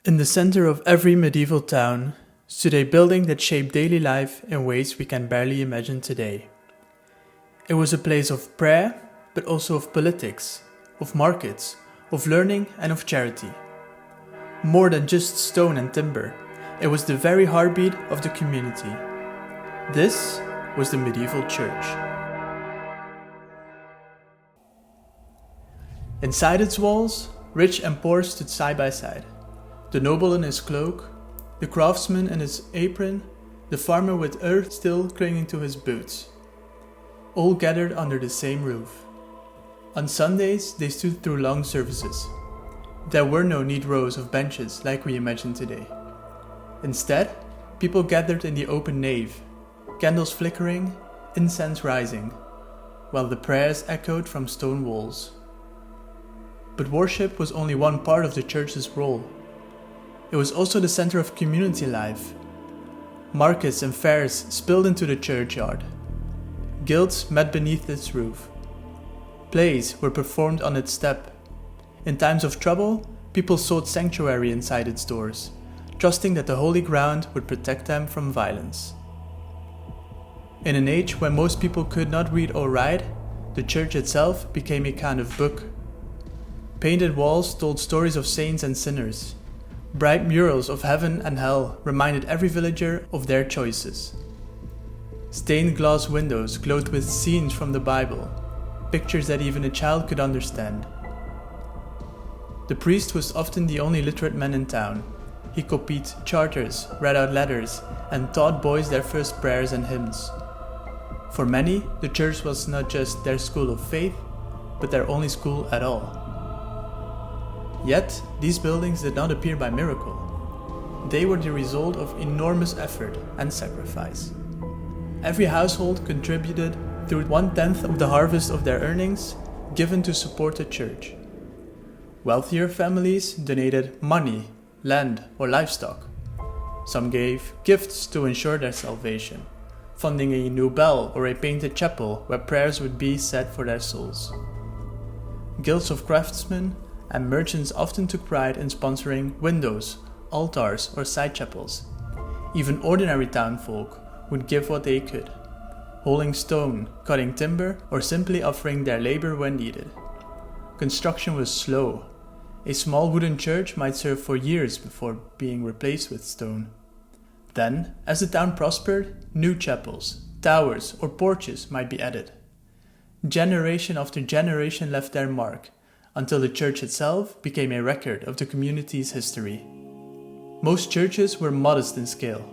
In the center of every medieval town stood a building that shaped daily life in ways we can barely imagine today. It was a place of prayer, but also of politics, of markets, of learning, and of charity. More than just stone and timber, it was the very heartbeat of the community. This was the medieval church. Inside its walls, rich and poor stood side by side. The noble in his cloak, the craftsman in his apron, the farmer with earth still clinging to his boots. All gathered under the same roof. On Sundays, they stood through long services. There were no neat rows of benches like we imagine today. Instead, people gathered in the open nave, candles flickering, incense rising, while the prayers echoed from stone walls. But worship was only one part of the church's role. It was also the center of community life. Markets and fairs spilled into the churchyard. Guilds met beneath its roof. Plays were performed on its step. In times of trouble, people sought sanctuary inside its doors, trusting that the holy ground would protect them from violence. In an age when most people could not read or write, the church itself became a kind of book. Painted walls told stories of saints and sinners. Bright murals of heaven and hell reminded every villager of their choices. Stained glass windows glowed with scenes from the Bible, pictures that even a child could understand. The priest was often the only literate man in town. He copied charters, read out letters, and taught boys their first prayers and hymns. For many, the church was not just their school of faith, but their only school at all. Yet, these buildings did not appear by miracle. They were the result of enormous effort and sacrifice. Every household contributed through 1/10 of the harvest of their earnings, given to support the church. Wealthier families donated money, land, or livestock. Some gave gifts to ensure their salvation, funding a new bell or a painted chapel where prayers would be said for their souls. Guilds of craftsmen and merchants often took pride in sponsoring windows, altars, or side chapels. Even ordinary townfolk would give what they could, hauling stone, cutting timber, or simply offering their labor when needed. Construction was slow. A small wooden church might serve for years before being replaced with stone. Then, as the town prospered, new chapels, towers, or porches might be added. Generation after generation left their mark, until the church itself became a record of the community's history. Most churches were modest in scale.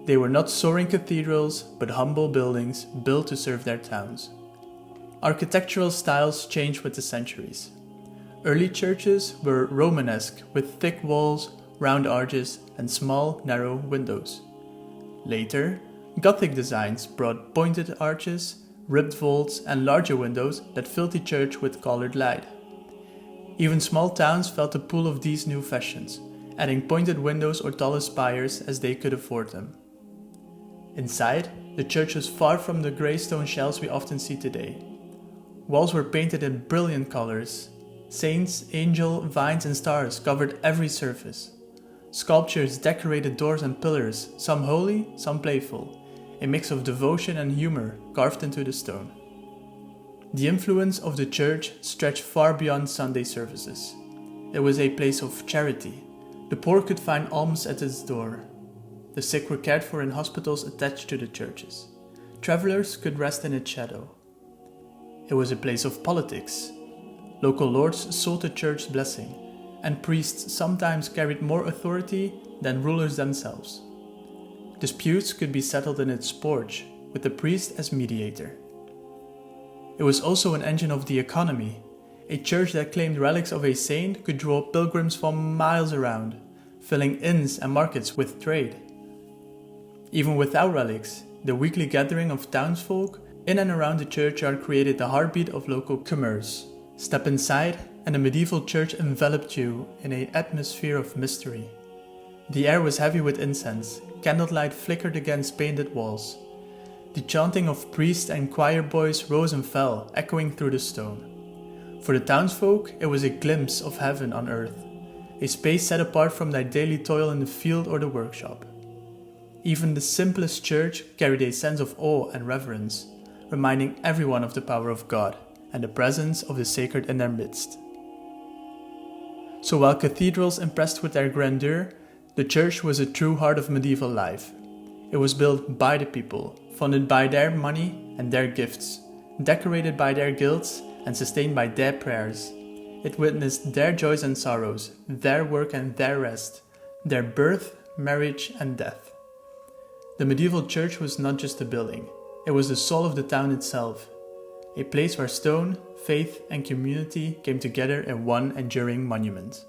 They were not soaring cathedrals, but humble buildings built to serve their towns. Architectural styles changed with the centuries. Early churches were Romanesque, with thick walls, round arches, and small, narrow windows. Later, Gothic designs brought pointed arches, ribbed vaults, and larger windows that filled the church with colored light. Even small towns felt the pull of these new fashions, adding pointed windows or taller spires as they could afford them. Inside, the church was far from the grey stone shells we often see today. Walls were painted in brilliant colors. Saints, angels, vines, and stars covered every surface. Sculptures decorated doors and pillars, some holy, some playful, a mix of devotion and humor carved into the stone. The influence of the church stretched far beyond Sunday services. It was a place of charity. The poor could find alms at its door. The sick were cared for in hospitals attached to the churches. Travelers could rest in its shadow. It was a place of politics. Local lords sought the church's blessing, and priests sometimes carried more authority than rulers themselves. Disputes could be settled in its porch, with the priest as mediator. It was also an engine of the economy. A church that claimed relics of a saint could draw pilgrims from miles around, filling inns and markets with trade. Even without relics, the weekly gathering of townsfolk in and around the churchyard created the heartbeat of local commerce. Step inside, and the medieval church enveloped you in an atmosphere of mystery. The air was heavy with incense, candlelight flickered against painted walls. The chanting of priests and choir boys rose and fell, echoing through the stone. For the townsfolk, it was a glimpse of heaven on earth. a space set apart from their daily toil in the field or the workshop. Even the simplest church carried a sense of awe and reverence, reminding everyone of the power of God and the presence of the sacred in their midst. So while cathedrals impressed with their grandeur, the church was a true heart of medieval life. It was built by the people, funded by their money and their gifts, decorated by their guilds, and sustained by their prayers. It witnessed their joys and sorrows, their work and their rest, their birth, marriage, and death. The medieval church was not just a building, it was the soul of the town itself, a place where stone, faith, and community came together in one enduring monument.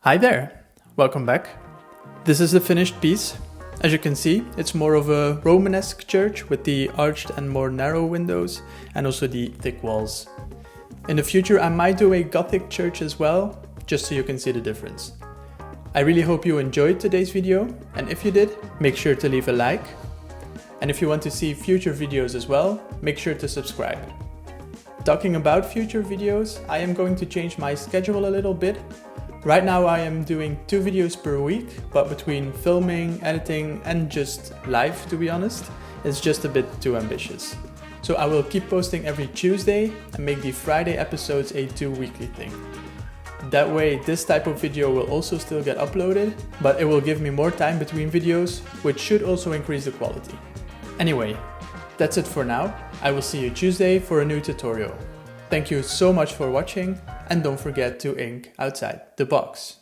Hi there, welcome back. This is the finished piece. As you can see, it's more of a Romanesque church with the arched and more narrow windows and also the thick walls. In the future I might do a Gothic church as well, just so you can see the difference. I really hope you enjoyed today's video, and if you did, make sure to leave a like. And if you want to see future videos as well, make sure to subscribe. Talking about future videos, I am going to change my schedule a little bit. Right now I am doing 2 videos per week, but between filming, editing and just live, to be honest, it's just a bit too ambitious. So I will keep posting every Tuesday and make the Friday episodes a 2-weekly thing. That way this type of video will also still get uploaded, but it will give me more time between videos, which should also increase the quality. Anyway, that's it for now. I will see you Tuesday for a new tutorial. Thank you so much for watching, and don't forget to ink outside the box.